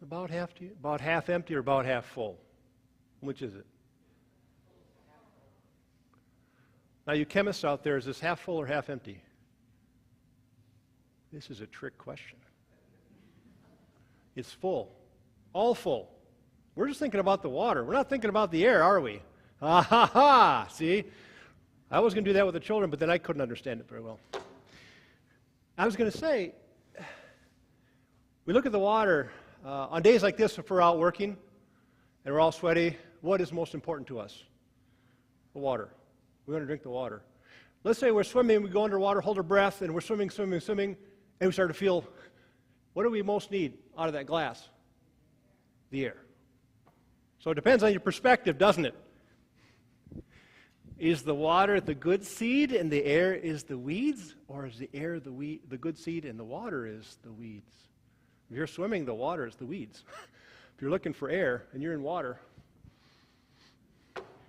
About half empty or about half full? Which is it? Now, you chemists out there, is this half full or half empty? This is a trick question. It's full. All full. We're just thinking about the water. We're not thinking about the air, are we? Ah ha ha! See? I was going to do that with the children, but then I couldn't understand it very well. I was going to say, we look at the water on days like this, if we're out working and we're all sweaty, what is most important to us? The water. We want to drink the water. Let's say we're swimming, we go underwater, hold our breath, and we're swimming, and we start to feel, what do we most need out of that glass? The air. So it depends on your perspective, doesn't it? Is the water the good seed and the air is the weeds? Or is the air the good seed and the water is the weeds? If you're swimming, the water is the weeds. If you're looking for air and you're in water,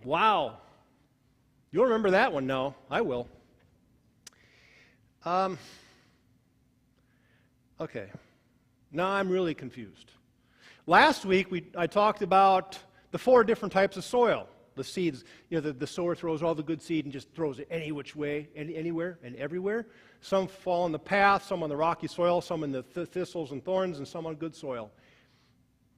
wow. You'll remember that one? No, I will. Okay. Now I'm really confused. Last week I talked about the 4 different types of soil. The seeds, the sower throws all the good seed and just throws it any which way, anywhere and everywhere. Some fall on the path, some on the rocky soil, some in the thistles and thorns, and some on good soil.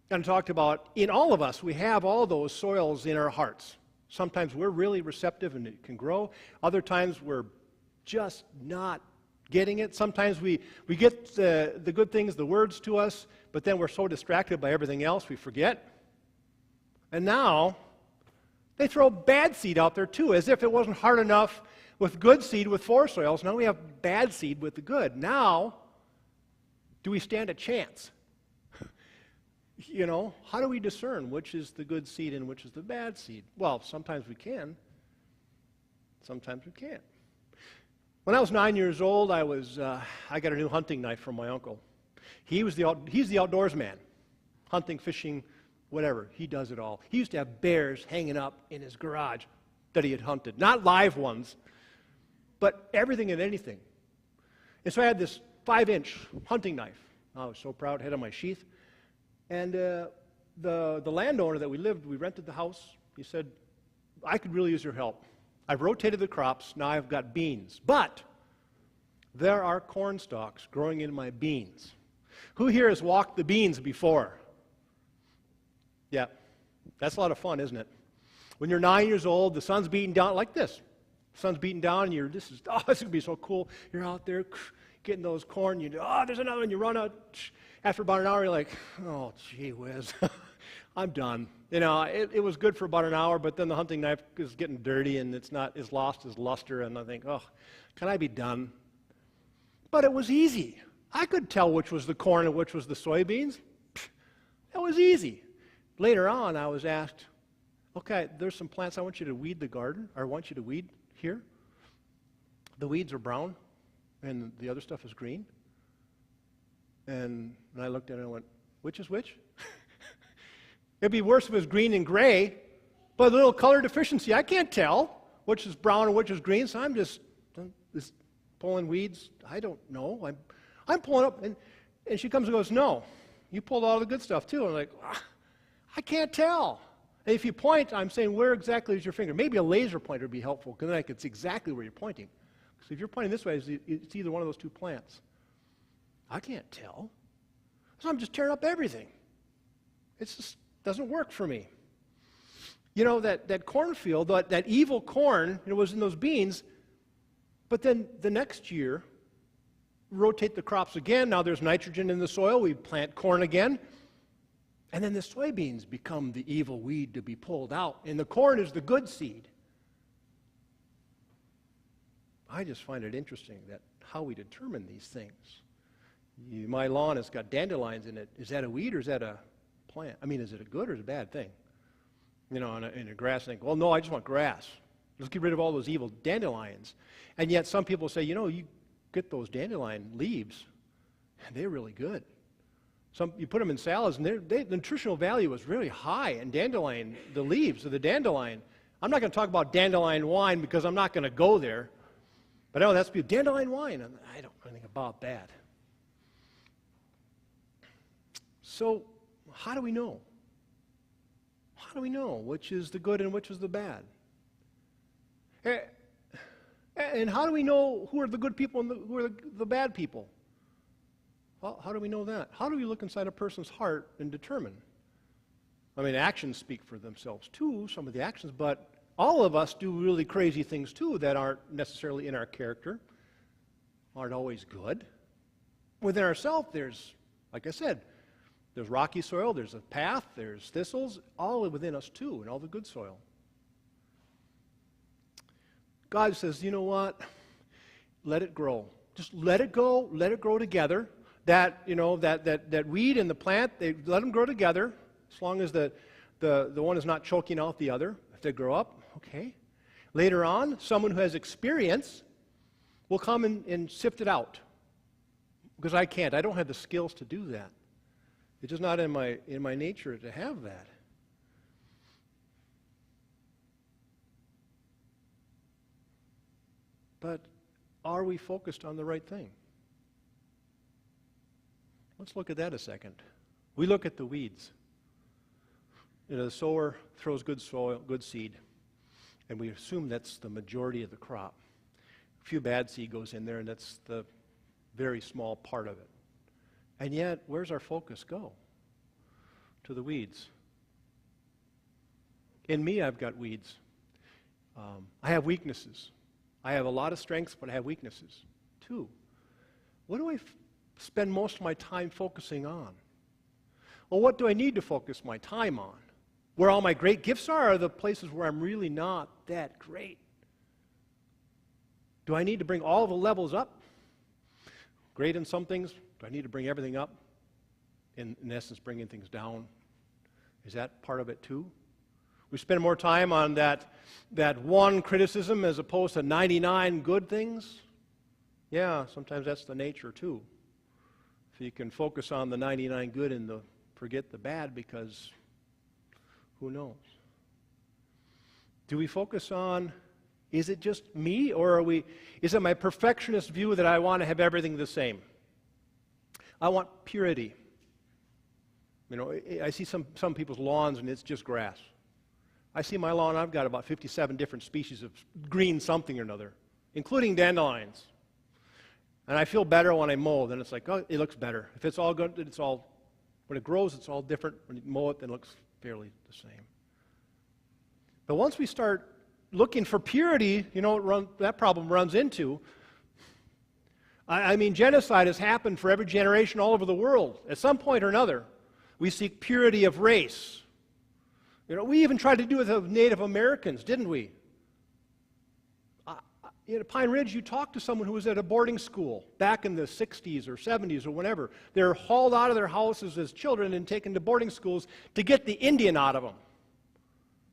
And I talked about, in all of us, we have all those soils in our hearts. Sometimes we're really receptive and it can grow. Other times we're just not getting it. Sometimes we get the good things, the words to us, but then we're so distracted by everything else we forget. And now they throw bad seed out there too, as if it wasn't hard enough with good seed with 4 soils. Now we have bad seed with the good. Now, do we stand a chance? How do we discern which is the good seed and which is the bad seed? Well, sometimes we can. Sometimes we can't. When I was 9 years old, I got a new hunting knife from my uncle. He's the outdoors man. Hunting, fishing, whatever. He does it all. He used to have bears hanging up in his garage that he had hunted. Not live ones, but everything and anything. And so I had this 5-inch hunting knife. I was so proud, had on my sheath. And the landowner that we rented the house, he said, I could really use your help. I've rotated the crops, now I've got beans. But there are corn stalks growing in my beans. Who here has walked the beans before? Yeah, that's a lot of fun, isn't it? When you're 9 years old, the sun's beating down like this. The sun's beating down, and this is going to be so cool. You're out there getting those corn. There's another one. You run out. After about an hour, you're like, oh, gee whiz, I'm done. It was good for about an hour, but then the hunting knife is getting dirty, and it's lost its luster, and I think, oh, can I be done? But it was easy. I could tell which was the corn and which was the soybeans. That was easy. Later on, I was asked, okay, there's some plants I want you to weed the garden, or I want you to weed here. The weeds are brown, and the other stuff is green. And I looked at it and I went, which is which? It'd be worse if it was green and gray, but a little color deficiency. I can't tell which is brown and which is green, so I'm just pulling weeds. I don't know. I'm pulling up, and she comes and goes, no, you pulled all the good stuff too. And I'm like, I can't tell. And if you point, I'm saying, where exactly is your finger? Maybe a laser pointer would be helpful, because then I could see exactly where you're pointing. So if you're pointing this way, it's either one of those 2 plants. I can't tell. So I'm just tearing up everything. It just doesn't work for me. That cornfield, that evil corn, was in those beans, but then the next year, rotate the crops again. Now there's nitrogen in the soil. We plant corn again. And then the soybeans become the evil weed to be pulled out. And the corn is the good seed. I just find it interesting that how we determine these things. My lawn has got dandelions in it. Is that a weed or is that a plant? Is it a good or is it a bad thing? In a grass, I think, well, no, I just want grass. Let's get rid of all those evil dandelions. And yet some people say, you get those dandelion leaves, and they're really good. You put them in salads, and the nutritional value is really high. And dandelion, the leaves of the dandelion, I'm not going to talk about dandelion wine because I'm not going to go there. But I know that's dandelion wine, and I don't know anything about that. So how do we know? How do we know which is the good and which is the bad? And how do we know who are the good people and who are the bad people? How do we know that? How do we look inside a person's heart and determine? I mean, actions speak for themselves too, some of the actions, but all of us do really crazy things too that aren't necessarily in our character, aren't always good. Within ourselves, there's, like I said, there's rocky soil, there's a path, there's thistles, all within us too, and all the good soil. God says, you know what? Let it grow. Just let it go, let it grow together. That weed and the plant, let them grow together, as long as the one is not choking out the other. If they grow up, okay. Later on, someone who has experience will come and sift it out. Because I can't. I don't have the skills to do that. It's just not in my nature to have that. But are we focused on the right thing? Let's look at that a second. We look at the weeds. The sower throws good soil, good seed, and we assume that's the majority of the crop. A few bad seed goes in there, and that's the very small part of it. And yet, where's our focus go? To the weeds. In me, I've got weeds. I have weaknesses. I have a lot of strengths, but I have weaknesses too. What do I spend most of my time focusing on? Well, what do I need to focus my time on? Where all my great gifts are the places where I'm really not that great. Do I need to bring all the levels up? Great in some things. Do I need to bring everything up? In essence, bringing things down. Is that part of it too? We spend more time on that one criticism as opposed to 99 good things. Yeah, sometimes that's the nature too. If you can focus on the 99 good and forget the bad, because who knows? Do we focus on, is it just me, or is it my perfectionist view that I want to have everything the same? I want purity. I see some people's lawns and it's just grass. I see my lawn, I've got about 57 different species of green something or another, including dandelions. And I feel better when I mow. Then it's like, oh, it looks better. If it's all good, when it grows, it's all different. When you mow it, then it looks fairly the same. But once we start looking for purity, that problem runs into. I mean, genocide has happened for every generation all over the world. At some point or another, we seek purity of race. We even tried to do it with Native Americans, didn't we? At Pine Ridge, you talked to someone who was at a boarding school back in the 60s or 70s or whenever. They were hauled out of their houses as children and taken to boarding schools to get the Indian out of them.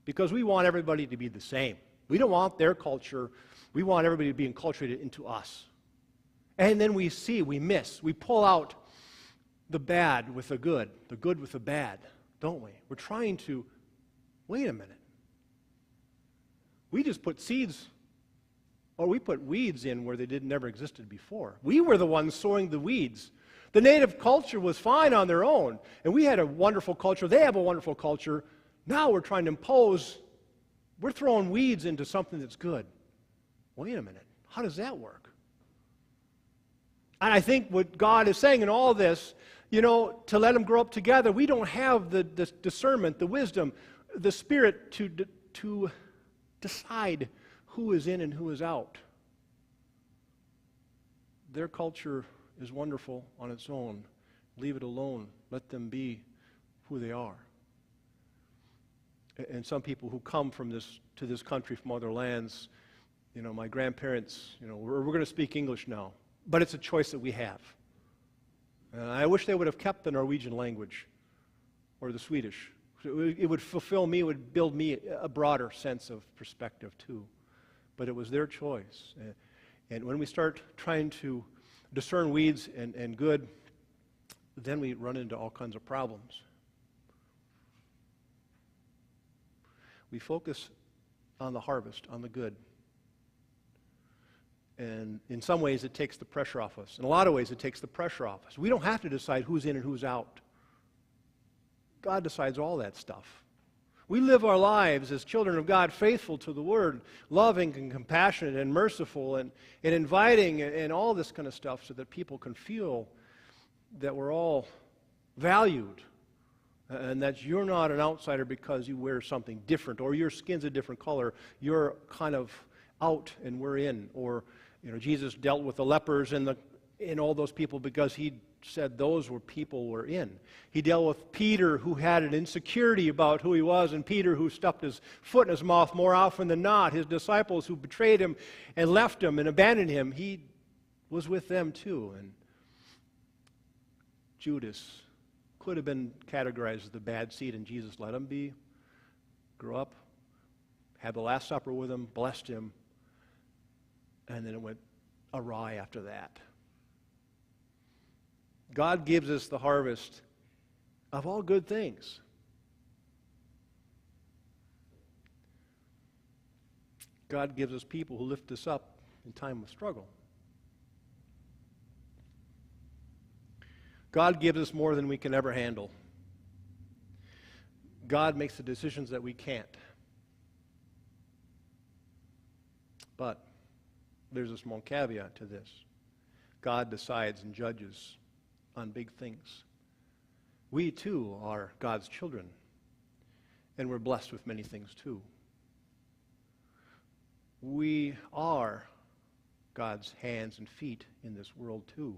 Because we want everybody to be the same. We don't want their culture. We want everybody to be enculturated into us. And then we miss. We pull out the bad with the good with the bad, don't we? We're trying to, wait a minute. We just put seeds, or we put weeds in where they never existed before. We were the ones sowing the weeds. The native culture was fine on their own, and we had a wonderful culture. They have a wonderful culture. Now we're trying to impose, we're throwing weeds into something that's good. Wait a minute. How does that work? And I think what God is saying in all this, to let them grow up together, we don't have the discernment, the wisdom, the spirit to decide who is in and who is out. Their culture is wonderful on its own. Leave it alone. Let them be who they are. And some people who come to this country from other lands, my grandparents, we're going to speak English now, but it's a choice that we have. I wish they would have kept the Norwegian language or the Swedish. It would fulfill me, it would build me a broader sense of perspective too. But it was their choice. And when we start trying to discern weeds and good, then we run into all kinds of problems. We focus on the harvest, on the good. And in some ways, it takes the pressure off us. In a lot of ways, it takes the pressure off us. We don't have to decide who's in and who's out. God decides all that stuff. We live our lives as children of God, faithful to the Word, loving and compassionate and merciful and inviting and all this kind of stuff so that people can feel that we're all valued and that you're not an outsider because you wear something different or your skin's a different color. You're kind of out and we're in. Or, Jesus dealt with the lepers and all those people because he said those were people were in. He dealt with Peter, who had an insecurity about who he was, and Peter, who stuffed his foot in his mouth more often than not. His disciples who betrayed him and left him and abandoned him, he was with them too. And Judas could have been categorized as the bad seed, and Jesus let him be, grew up, had the Last Supper with him, blessed him, and then it went awry after that. God gives us the harvest of all good things. God gives us people who lift us up in time of struggle. God gives us more than we can ever handle. God makes the decisions that we can't. But there's a small caveat to this. God decides and judges on big things. We too are God's children, and we're blessed with many things too. We are God's hands and feet in this world too.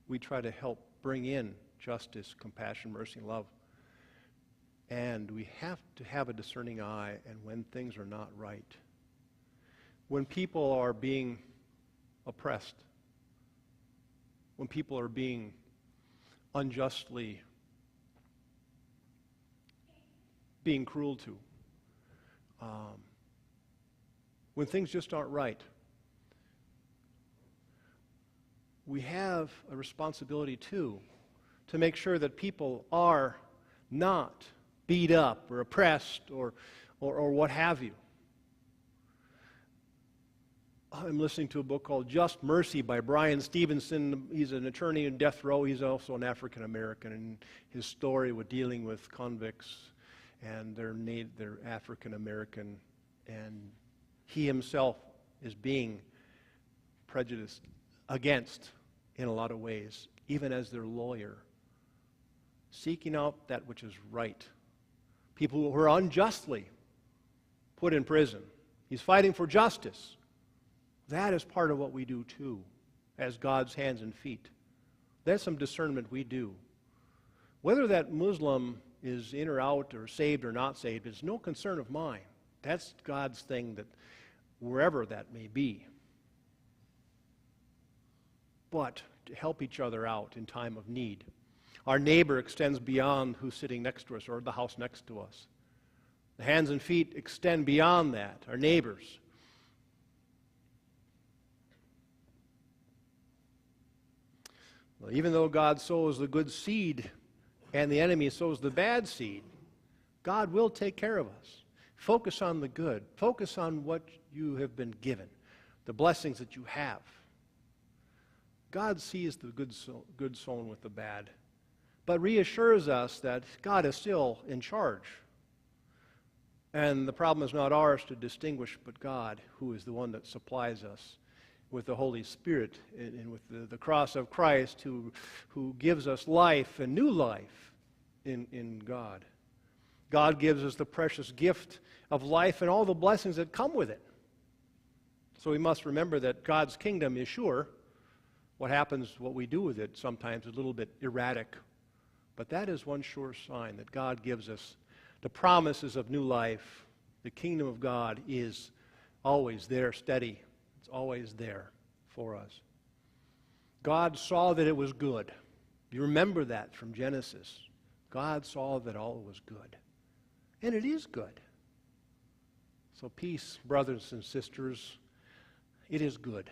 We try to help bring in justice, compassion, mercy, and love. And we have to have a discerning eye, and when things are not right, when people are being oppressed, when people are being unjustly being cruel to, when things just aren't right, we have a responsibility too to make sure that people are not beat up or oppressed or what have you. I'm listening to a book called Just Mercy by Brian Stevenson. He's an attorney in death row. He's also an African American, and his story with dealing with convicts and they're African American, and he himself is being prejudiced against in a lot of ways, even as their lawyer, seeking out that which is right. People who are unjustly put in prison. He's fighting for justice. That is part of what we do too, as God's hands and feet. There's some discernment we do. Whether that Muslim is in or out or saved or not saved is no concern of mine. That's God's thing, that wherever that may be. But to help each other out in time of need. Our neighbor extends beyond who's sitting next to us or the house next to us. The hands and feet extend beyond that, our neighbors. Well, even though God sows the good seed and the enemy sows the bad seed, God will take care of us. Focus on the good. Focus on what you have been given, the blessings that you have. God sees the good sown with the bad, but reassures us that God is still in charge. And the problem is not ours to distinguish, but God, who is the one that supplies us with the Holy Spirit and with the cross of Christ, who gives us life and new life in God. God gives us the precious gift of life and all the blessings that come with it. So we must remember that God's kingdom is sure. What happens, what we do with it, sometimes is a little bit erratic. But that is one sure sign that God gives us the promises of new life. The kingdom of God is always there, steady. It's always there for us. God saw that it was good. You remember that from Genesis. God saw that all was good. And it is good. So peace, brothers and sisters, it is good.